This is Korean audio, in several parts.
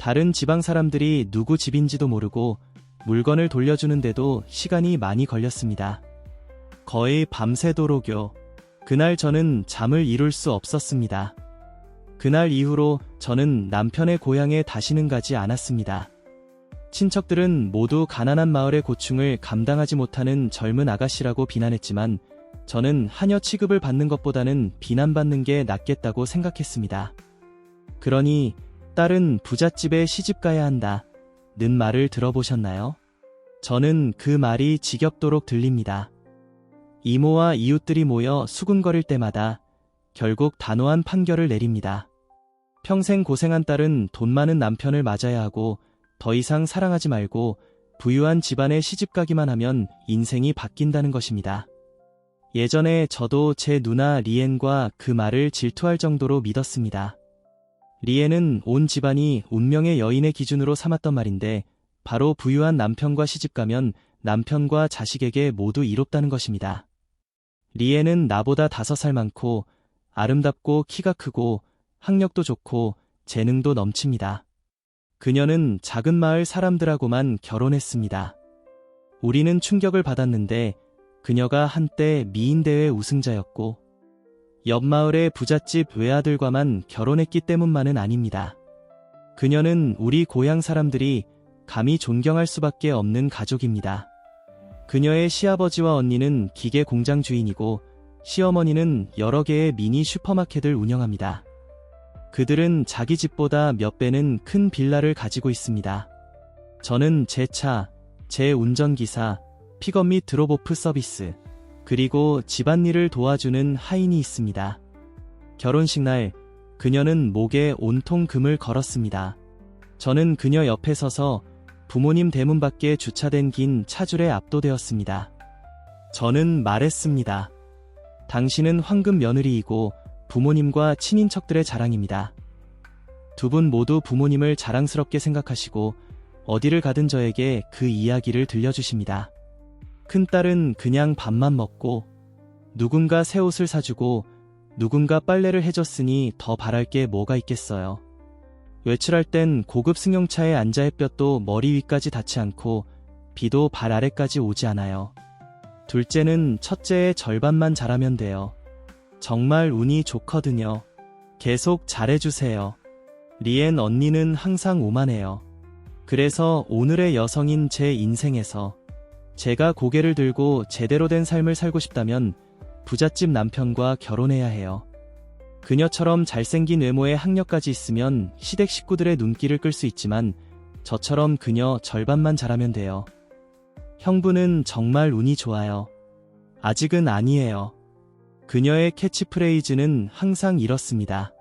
다른 지방 사람들이 누구 집인지도 모르고 물건을 돌려주는데도 시간이 많이 걸렸습니다. 거의 밤새도록요. 그날 저는 잠을 이룰 수 없었습니다. 그날 이후로 저는 남편의 고향에 다시는 가지 않았습니다. 친척들은 모두 가난한 마을의 고충을 감당하지 못하는 젊은 아가씨라고 비난했지만 저는 하녀 취급을 받는 것보다는 비난받는 게 낫겠다고 생각했습니다. 그러니 딸은 부잣집에 시집가야 한다 는 말을 들어보셨나요? 저는 그 말이 지겹도록 들립니다. 이모와 이웃들이 모여 수군거릴 때마다 결국 단호한 판결을 내립니다. 평생 고생한 딸은 돈 많은 남편을 맞아야 하고 더 이상 사랑하지 말고 부유한 집안에 시집가기만 하면 인생이 바뀐다는 것입니다. 예전에 저도 제 누나 리엔과 그 말을 질투할 정도로 믿었습니다. 리엔은 온 집안이 운명의 여인의 기준으로 삼았던 말인데 바로 부유한 남편과 시집가면 남편과 자식에게 모두 이롭다는 것입니다. 리엔은 나보다 5살 많고 아름답고 키가 크고 학력도 좋고 재능도 넘칩니다. 그녀는 작은 마을 사람들하고만 결혼했습니다. 우리는 충격을 받았는데 그녀가 한때 미인대회 우승자였고 옆 마을의 부잣집 외아들과만 결혼했기 때문만은 아닙니다. 그녀는 우리 고향 사람들이 감히 존경할 수밖에 없는 가족입니다. 그녀의 시아버지와 언니는 기계 공장 주인이고 시어머니는 여러 개의 미니 슈퍼마켓을 운영합니다. 그들은 자기 집보다 몇 배는 큰 빌라를 가지고 있습니다. 저는 제 차, 제 운전기사, 픽업 및 드롭오프 서비스, 그리고 집안일을 도와주는 하인이 있습니다. 결혼식 날 그녀는 목에 온통 금을 걸었습니다. 저는 그녀 옆에 서서 부모님 대문 밖에 주차된 긴 차줄에 압도되었습니다. 저는 말했습니다. 당신은 황금 며느리이고 부모님과 친인척들의 자랑입니다. 두 분 모두 부모님을 자랑스럽게 생각하시고 어디를 가든 저에게 그 이야기를 들려주십니다. 큰딸은 그냥 밥만 먹고 누군가 새 옷을 사주고 누군가 빨래를 해줬으니 더 바랄 게 뭐가 있겠어요. 외출할 땐 고급 승용차에 앉아 햇볕도 머리 위까지 닿지 않고 비도 발 아래까지 오지 않아요. 둘째는 첫째의 절반만 잘하면 돼요. 정말 운이 좋거든요. 계속 잘해주세요. 리엔 언니는 항상 오만해요. 그래서 오늘의 여성인 제 인생에서 제가 고개를 들고 제대로 된 삶을 살고 싶다면 부잣집 남편과 결혼해야 해요. 그녀처럼 잘생긴 외모에 학력까지 있으면 시댁 식구들의 눈길을 끌 수 있지만 저처럼 그녀 절반만 잘하면 돼요. 형부는 정말 운이 좋아요. 아직은 아니에요. 그녀의 캐치프레이즈는 항상 이렇습니다.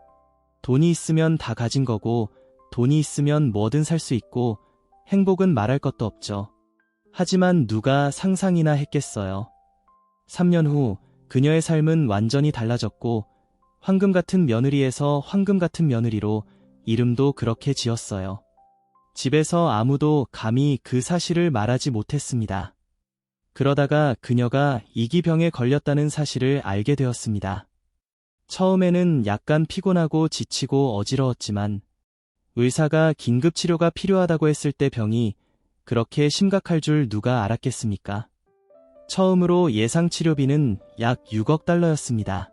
돈이 있으면 다 가진 거고 돈이 있으면 뭐든 살 수 있고 행복은 말할 것도 없죠. 하지만 누가 상상이나 했겠어요. 3년 후 그녀의 삶은 완전히 달라졌고 황금 같은 며느리에서 황금 같은 며느리로 이름도 그렇게 지었어요. 집에서 아무도 감히 그 사실을 말하지 못했습니다. 그러다가 그녀가 이기병에 걸렸다는 사실을 알게 되었습니다. 처음에는 약간 피곤하고 지치고 어지러웠지만 의사가 긴급 치료가 필요하다고 했을 때 병이 그렇게 심각할 줄 누가 알았겠습니까? 처음으로 예상 치료비는 약 6억 달러였습니다.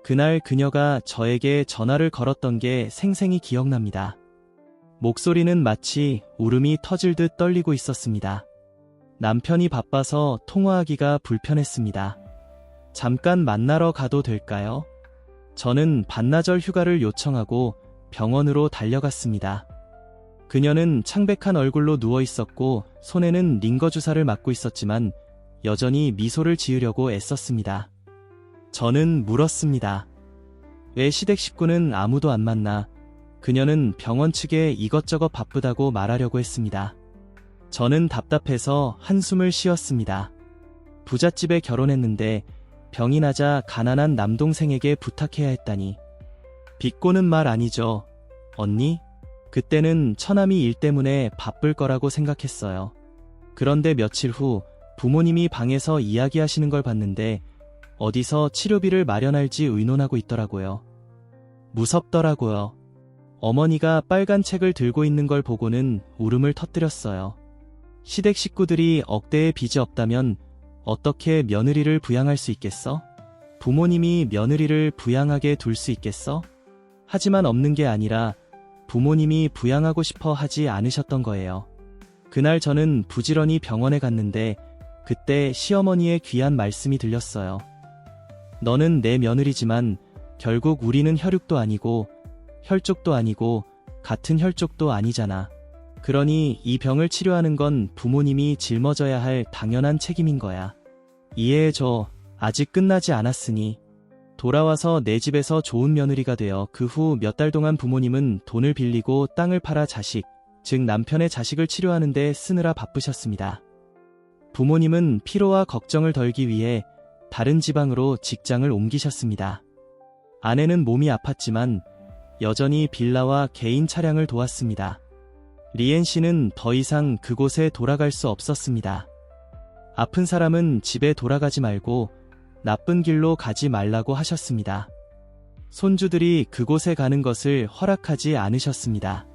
그날 그녀가 저에게 전화를 걸었던 게 생생히 기억납니다. 목소리는 마치 울음이 터질 듯 떨리고 있었습니다. 남편이 바빠서 통화하기가 불편했습니다. 잠깐 만나러 가도 될까요? 저는 반나절 휴가를 요청하고 병원으로 달려갔습니다. 그녀는 창백한 얼굴로 누워 있었고 손에는 링거 주사를 맞고 있었지만 여전히 미소를 지으려고 애썼습니다. 저는 물었습니다. 왜 시댁 식구는 아무도 안 만나? 그녀는 병원 측에 이것저것 바쁘다고 말하려고 했습니다. 저는 답답해서 한숨을 쉬었습니다. 부잣집에 결혼했는데 병이 나자 가난한 남동생에게 부탁해야 했다니. 비꼬는 말 아니죠, 언니? 그때는 처남이 일 때문에 바쁠 거라고 생각했어요. 그런데 며칠 후 부모님이 방에서 이야기하시는 걸 봤는데 어디서 치료비를 마련할지 의논하고 있더라고요. 무섭더라고요. 어머니가 빨간 책을 들고 있는 걸 보고는 울음을 터뜨렸어요. 시댁 식구들이 억대의 빚이 없다면 어떻게 며느리를 부양할 수 있겠어? 부모님이 며느리를 부양하게 둘 수 있겠어? 하지만 없는 게 아니라 부모님이 부양하고 싶어 하지 않으셨던 거예요. 그날 저는 부지런히 병원에 갔는데 그때 시어머니의 귀한 말씀이 들렸어요. 너는 내 며느리지만 결국 우리는 혈육도 아니고 혈족도 아니고 같은 혈족도 아니잖아. 그러니 이 병을 치료하는 건 부모님이 짊어져야 할 당연한 책임인 거야. 이해해줘. 아직 끝나지 않았으니. 돌아와서 내 집에서 좋은 며느리가 되어 그 후 몇 달 동안 부모님은 돈을 빌리고 땅을 팔아 자식, 즉 남편의 자식을 치료하는 데 쓰느라 바쁘셨습니다. 부모님은 피로와 걱정을 덜기 위해 다른 지방으로 직장을 옮기셨습니다. 아내는 몸이 아팠지만 여전히 빌라와 개인 차량을 도왔습니다. 리엔 씨는 더 이상 그곳에 돌아갈 수 없었습니다. 아픈 사람은 집에 돌아가지 말고 나쁜 길로 가지 말라고 하셨습니다. 손주들이 그곳에 가는 것을 허락하지 않으셨습니다.